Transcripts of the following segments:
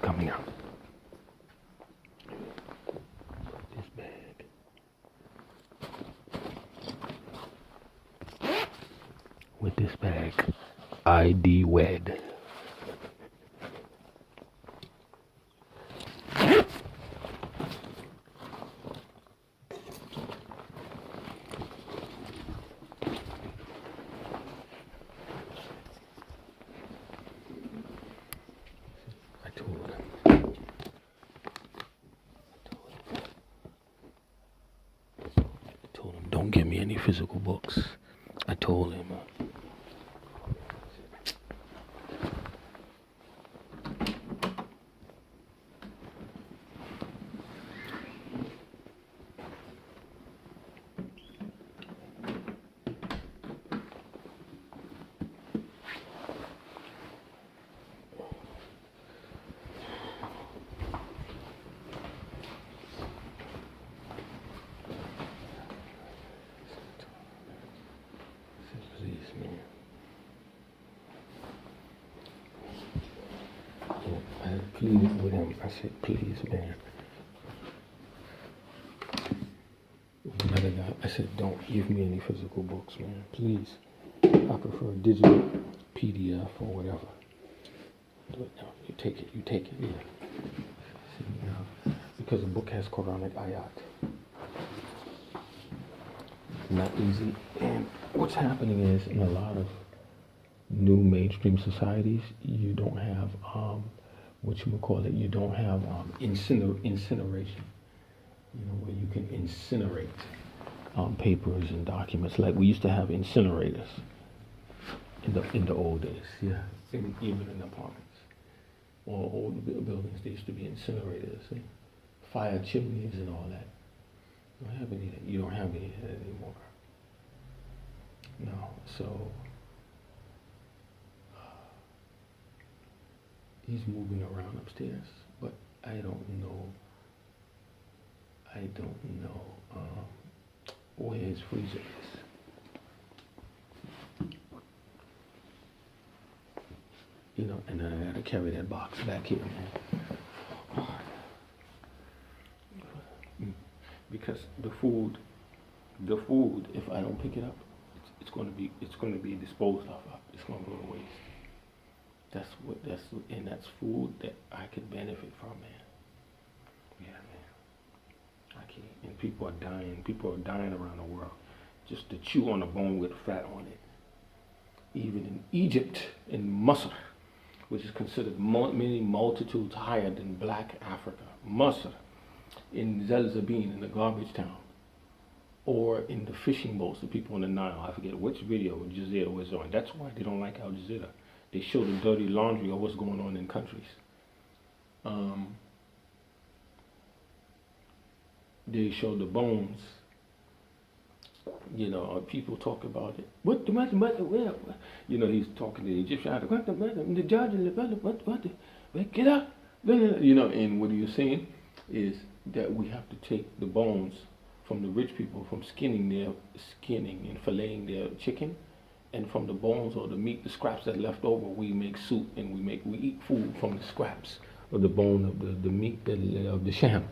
coming out. This bag. With this bag, ID wed. Don't give me any physical books. I told him. Pleaded with him. I said, please, man. Another guy, I said, don't give me any physical books, man. Please. I prefer digital, PDF, or whatever. But no, you take it, yeah. See, because the book has Quranic ayat. Not easy. And what's happening is, in a lot of new mainstream societies, you don't have you don't have incineration, where you can incinerate papers and documents like we used to have incinerators in the old days, yeah, even in apartments or old buildings, there used to be incinerators, fire chimneys and all that. You don't have any of that anymore. No, so he's moving around upstairs, but I don't know where his freezer is. And then I gotta carry that box back here, man. Because the food, if I don't pick it up, it's gonna be disposed of. It's gonna go to waste. That's food that I could benefit from, man. Yeah, man. I can't. And people are dying. People are dying around the world just to chew on a bone with fat on it. Even in Egypt, in Masr, which is considered many multitudes higher than black Africa, Masr, in Zelzabin, in the garbage town, or in the fishing boats, the people in the Nile. I forget which video Al Jazeera was on. That's why they don't like Al Jazeera. They show the dirty laundry of what's going on in countries. They show the bones. People talk about it. What the matter? Where? He's talking to the Egyptian. What the matter? The judge, what? Get up. And what he was saying is that we have to take the bones from the rich people from skinning and filleting their chicken. And from the bones or the meat, the scraps that left over, we make soup and we eat food from the scraps of the bone of the meat of the sham,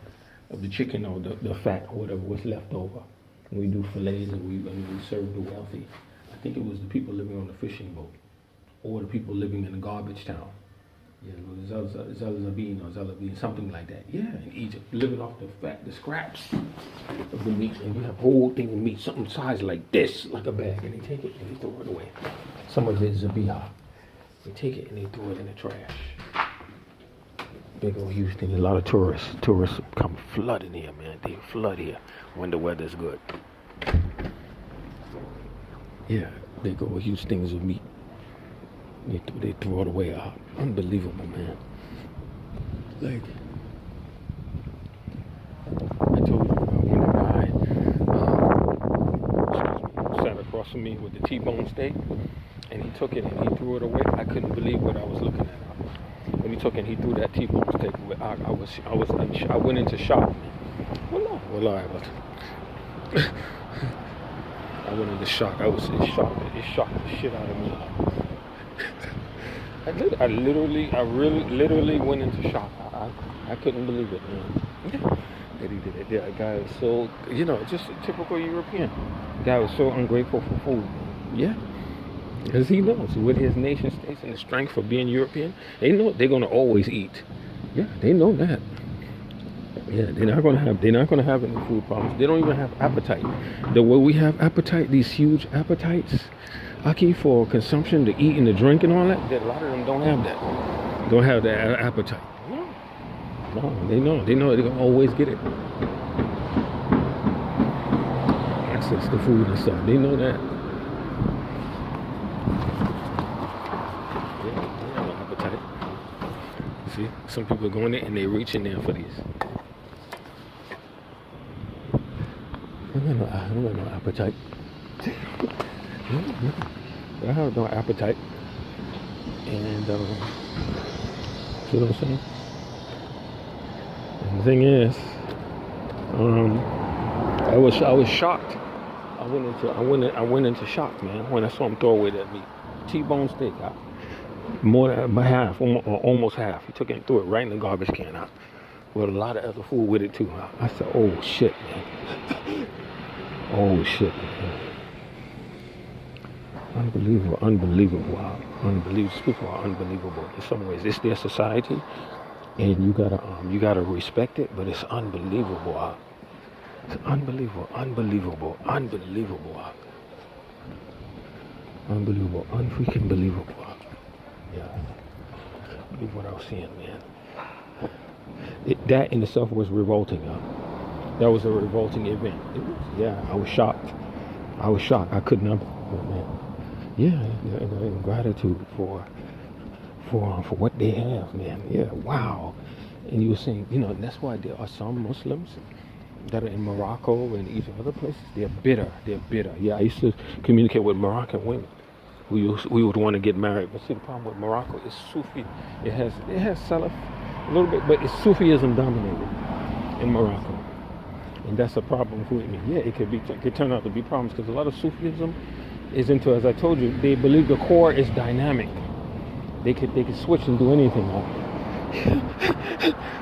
of the chicken or the fat or whatever was left over. And we do fillets and we serve the wealthy. I think it was the people living on the fishing boat or the people living in the garbage town. Yeah, Zelzabin, something like that. Yeah, in Egypt, living off the fat, the scraps of the meat, and you have a whole thing of meat, something size like this, like a bag, and they take it and they throw it away. Some of it is zabiha. They take it and they throw it in the trash. Big old huge thing. A lot of tourists come flooding here, man. They flood here when the weather's good. Yeah, big old huge things of meat. They throw it away. Unbelievable, man. Like, I told you about when a guy sat across from me with the T-bone steak, and he took it and he threw it away. I couldn't believe what I was looking at. When he took it and he threw that T-bone steak away, I went into shock. I went into shock. I was in shock. It shocked the shit out of me. literally went into shock. I couldn't believe it, man. Yeah. That he did it. Yeah, a guy was so, just a typical European. Guy was so ungrateful for food. Yeah. Because he knows with his nation states and the strength for being European, they know they're gonna always eat. Yeah, they know that. Yeah, they're not gonna have any food problems. They don't even have appetite. The way we have appetite, these huge appetites, Aki, for consumption, to eat and to drink and all that, a lot of them don't have that. Don't have that appetite. No, they know they're gonna always get it. Access to food and stuff. They know that. Yeah, they have no appetite. See, some people go in there and they reach in there for these. I don't got no appetite. I have no appetite. And see what I'm saying? And the thing is, I was shocked. I went into shock, man, when I saw him throw away that meat. T-bone steak out. More than half, or almost half. He took it and threw it right in the garbage can out. With a lot of other food with it too. I said, oh shit, man. Oh shit, man. Unbelievable. These people are unbelievable in some ways. It's their society, and you gotta respect it. But it's unbelievable. It's unbelievable, unfreaking believable. Yeah, believe what I was seeing, man. That in itself was revolting. That was a revolting event. I was shocked. I couldn't have, man. Yeah, gratitude for what they have, man. Yeah, wow. And you were saying, that's why there are some Muslims that are in Morocco and these other places. They're bitter. Yeah, I used to communicate with Moroccan women. We would want to get married, but see, the problem with Morocco is Sufi. It has Salaf a little bit, but it's Sufism dominated in Morocco. And that's a problem for me. Yeah, it could turn out to be problems because a lot of Sufism is into, as I told you, they believe the core is dynamic. They could switch and do anything.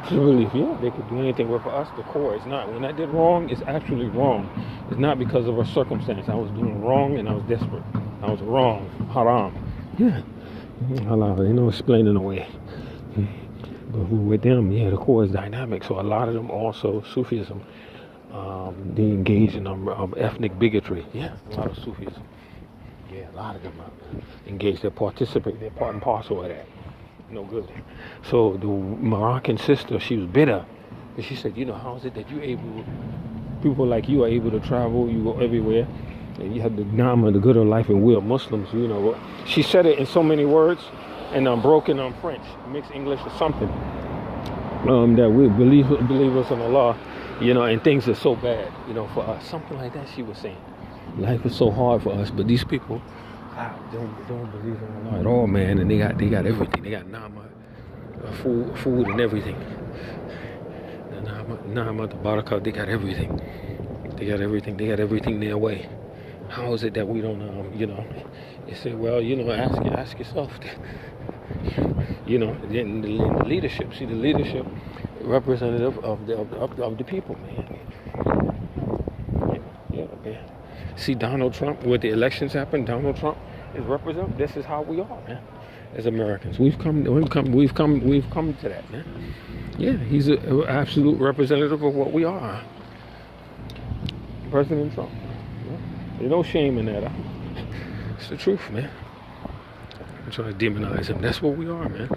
Believe, yeah, they could do anything. Where for us, the core is not. When I did wrong, it's actually wrong. It's not because of a circumstance. I was doing wrong and I was desperate. I was wrong. Haram. Yeah. Halal. Explaining away. But with them, yeah, the core is dynamic. So a lot of them also Sufism. They engage in ethnic bigotry. Yeah, a lot of Sufism. Yeah, a lot of them engage. They participate. They're part and parcel of that. No good. So the Moroccan sister, she was bitter. And she said, how is it that people like you are able to travel, you go everywhere, and you have the Nama, the good of life, and we are Muslims, She said it in so many words, and broken French, mixed English or something, that we believers in Allah, and things are so bad, for us. Something like that she was saying. Life is so hard for us, but these people don't believe in Allah at all, man. And they got everything. They got Nama, food and everything. The Nama, the Barakah, they got everything. They got everything their way. How is it that we don't, They say, well, ask yourself. In the leadership. See, the leadership representative of the people, man. Yeah, man. See, Donald Trump, when the elections happen, Donald Trump is representative. This is how we are, man. As Americans, we've come to that, man. Yeah, he's an absolute representative of what we are. President Trump. Yeah. There's no shame in that. It's the truth, man. I'm trying to demonize him. That's what we are, man.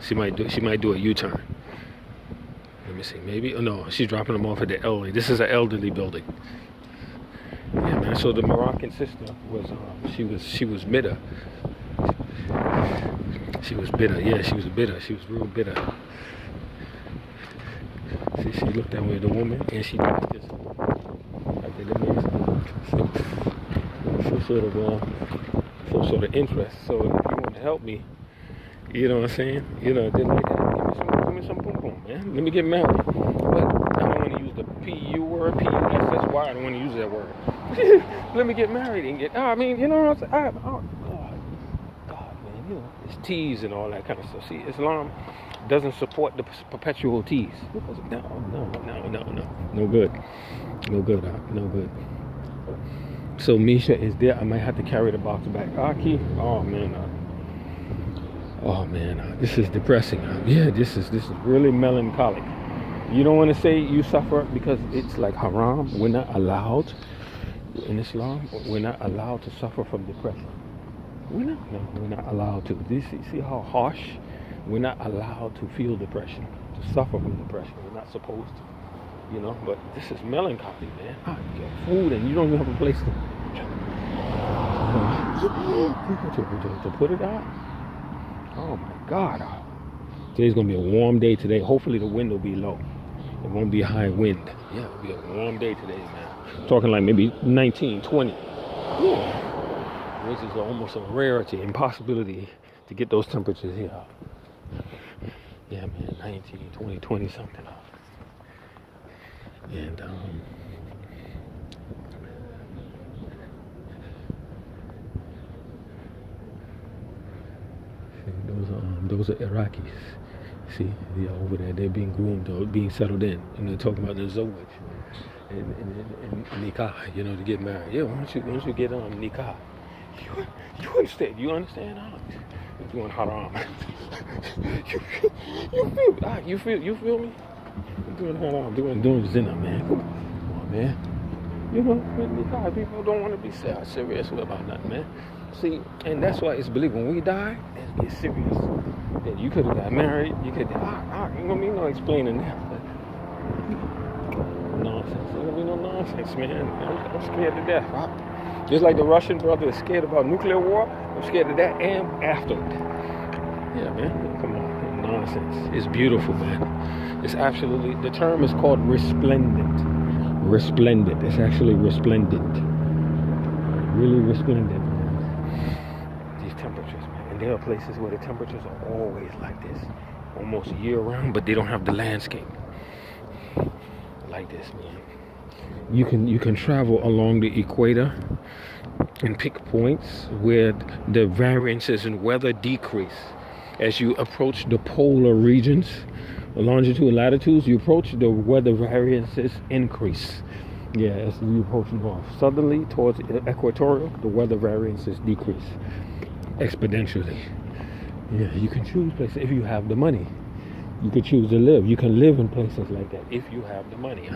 She might do a U-turn. Let me see. Maybe. Oh no, she's dropping them off at the elderly. This is an elderly building. Yeah, man. So the Moroccan sister was she was bitter. She was bitter. Yeah, she was bitter. She was real bitter. See, she looked that way at the woman, and she did this. Like they made some sort of interest. So if you want to help me, you know what I'm saying? Then like that. Give me some boom boom, man. Let me get married. But I don't want to use the P-U word, P-U-S-S-Y. I don't want to use that word. Let me get married and get. I mean, you know what I'm saying? God, man. It's teas and all that kind of stuff. See, Islam doesn't support the perpetual teas. No good. No good, no good. So Misha is there. I might have to carry the box back. Aki, oh man, this is depressing. Yeah, this is really melancholic. You don't want to say you suffer because it's like haram. We're not allowed in Islam. We're not allowed to suffer from depression. We're not allowed to. See how harsh? We're not allowed to feel depression, to suffer from depression. We're not supposed to, But this is melancholy, man. You get food and you don't even have a place to put it out. Oh my God. Today's gonna be a warm day today. Hopefully the wind will be low. It won't be a high wind. Yeah, it'll be a warm day today, man. Talking like maybe 19, 20. Yeah. This is almost a rarity, impossibility to get those temperatures here. Yeah, man, 19, 20, 20 something. And those are Iraqis. See, they're over there. They're being groomed or being settled in, and they're talking about the zawaj and nikah. To get married. Yeah, once you get on nikah, you understand? You understand? You're doing haram. you feel me? You're doing haram, doing zina, man. Come on, man. Nikah, people don't want to be serious about nothing, man. See, and that's why it's believed when we die, let's get serious. That you could have got married, you could no explaining that. Nonsense. There's gonna be no nonsense, man. I'm scared to death. Just like the Russian brother is scared about nuclear war, I'm scared of that and after it. Yeah, man. Come on. Nonsense. It's beautiful, man. It's absolutely, the term is called resplendent. Resplendent. It's actually resplendent. Really resplendent. Temperatures, man. And there are places where the temperatures are always like this, almost year round, but they don't have the landscape like this, man. You can travel along the equator and pick points where the variances in weather decrease as you approach the polar regions, longitude and latitudes. You approach, the weather variances increase. Yeah, as you approach north, southerly towards equatorial, the weather variances decrease exponentially. Yeah, you can choose places if you have the money. You can choose to live. You can live in places like that if you have the money.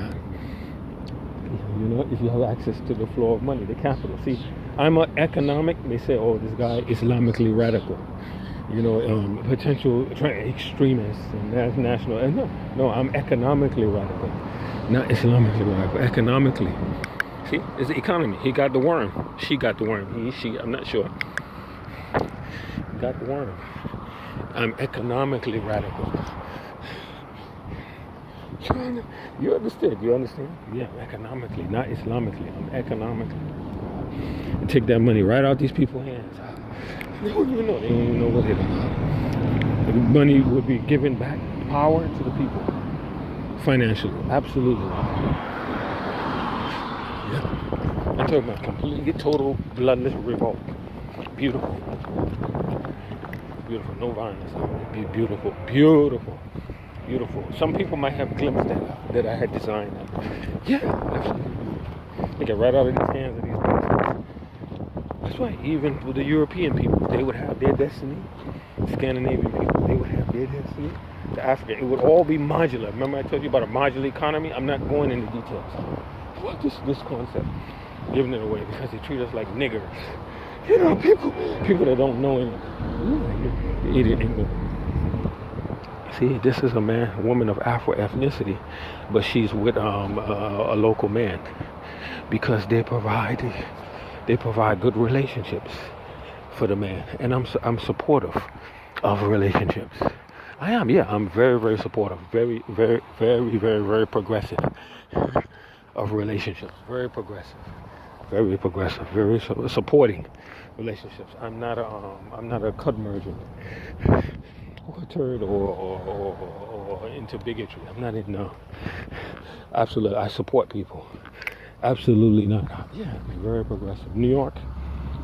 If you have access to the flow of money, the capital. See, I'm an economic. They say, oh, this guy Islamically radical. Potential extremists and national. And no, I'm economically radical, not Islamically radical. Economically. See, it's the economy. He got the worm. She got the worm. She. I'm not sure. Got the worm. I'm economically radical. You understand? Yeah, economically, not Islamically. I'm economically. And take that money right out these people's hands. They don't even know what it is. The money would be given back, power to the people. Financially, absolutely. Yeah. I'm talking about completely total bloodless revolt. Beautiful. Beautiful. No violence. Be beautiful. Beautiful. Beautiful. Some people might have glimpsed that I had designed that. Yeah, absolutely. They get right out of these hands of these places. That's why even with the European people, they would have their destiny. Scandinavian people, they would have their destiny. The African, it would all be modular. Remember I told you about a modular economy? I'm not going into details. What this concept? Giving it away because they treat us like niggers. People that don't know anything. Idiot English. See, this is a woman of Afro ethnicity, but she's with a local man because they provide good relationships for the man, and I'm supportive of relationships. I am, yeah, I'm very, very supportive, very, very, very, very, very progressive of relationships, very progressive, very supporting relationships. I'm not a cut merchant or a turd or into bigotry. I'm not in no. Absolutely, I support people. Absolutely not. Yeah, very progressive. New York,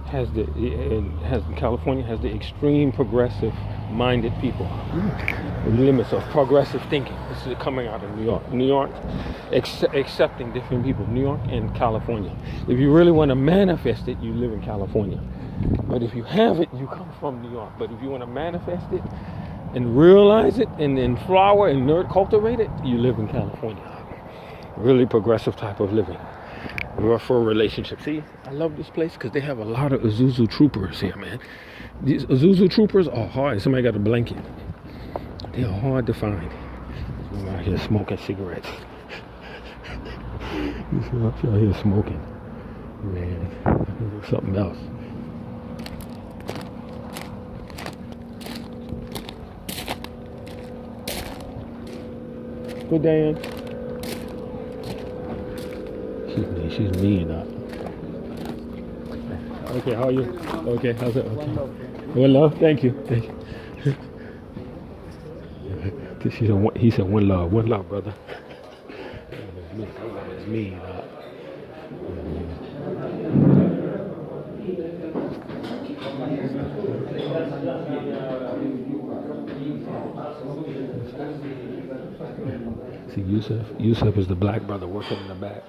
California has the extreme progressive minded people. Limits of progressive thinking. This is coming out of New York. New York accepting different people. New York and California. If you really want to manifest it, you live in California. But if you have it, you come from New York. But if you want to manifest it and realize it and then flower and cultivate it, you live in California. Really progressive type of living. For relationships. See, I love this place because they have a lot of Isuzu troopers here, man. These Isuzu troopers are hard. Somebody got a blanket. They are hard to find. I'm out here smoking cigarettes. I'm out here smoking. Man, something else. Good Dan. She's mean. Okay, how are you? Okay, how's it? Okay. One love. Thank you. He said one love, brother. It's me. See, Yusuf is the black brother working in the back.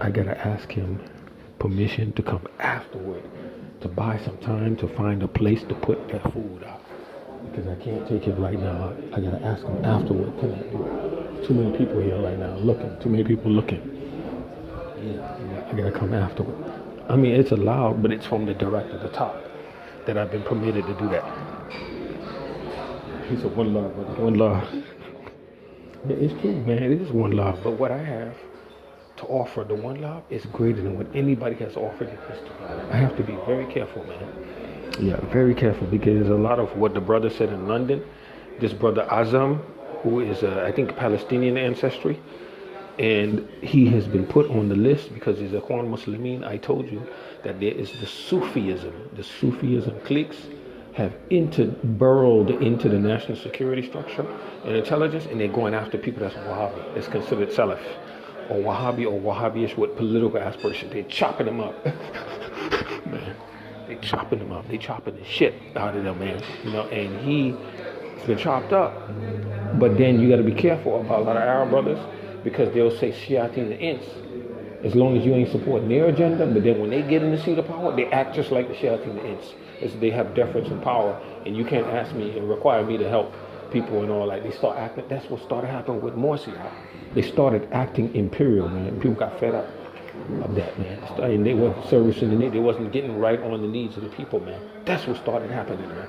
I gotta ask him permission to come afterward, to buy some time to find a place to put that food out. Because I can't take it right now. I gotta ask him afterward. Can I do it? Too many people here right now looking. Too many people looking. Yeah, I gotta come afterward. I mean, it's allowed, but it's from the director, the top, that I've been permitted to do that. He said, one love, brother. One love. Yeah, it's true, man. It is one love. But what I have to offer, the one love, is greater than what anybody has offered in history. I have to be very careful, man. Yeah, very careful, because a lot of what the brother said in London, this brother Azam, who is, I think, Palestinian ancestry, and he has been put on the list because he's a Ikhwan Muslimin. I told you that there is the Sufism cliques have burrowed into the national security structure and intelligence, and they're going after people that's Wahhabi, that's considered Salaf, or Wahhabi or Wahhabi-ish with political aspirations. They're chopping them up. Man, they chopping them up. They chopping the shit out of them, man. And he's been chopped up. But then you got to be careful about a lot of Arab brothers, because they'll say Shiatin the Ins, as long as you ain't supporting their agenda. But then when they get in the seat of power, they act just like the Shiatin the Ins. They have deference and power, and you can't ask me and require me to help people and all that. They start acting. That's what started happening with Morsi. They started acting imperial, man. People got fed up of that, man. And they weren't servicing the need. They wasn't getting right on the needs of the people, man. That's what started happening, man.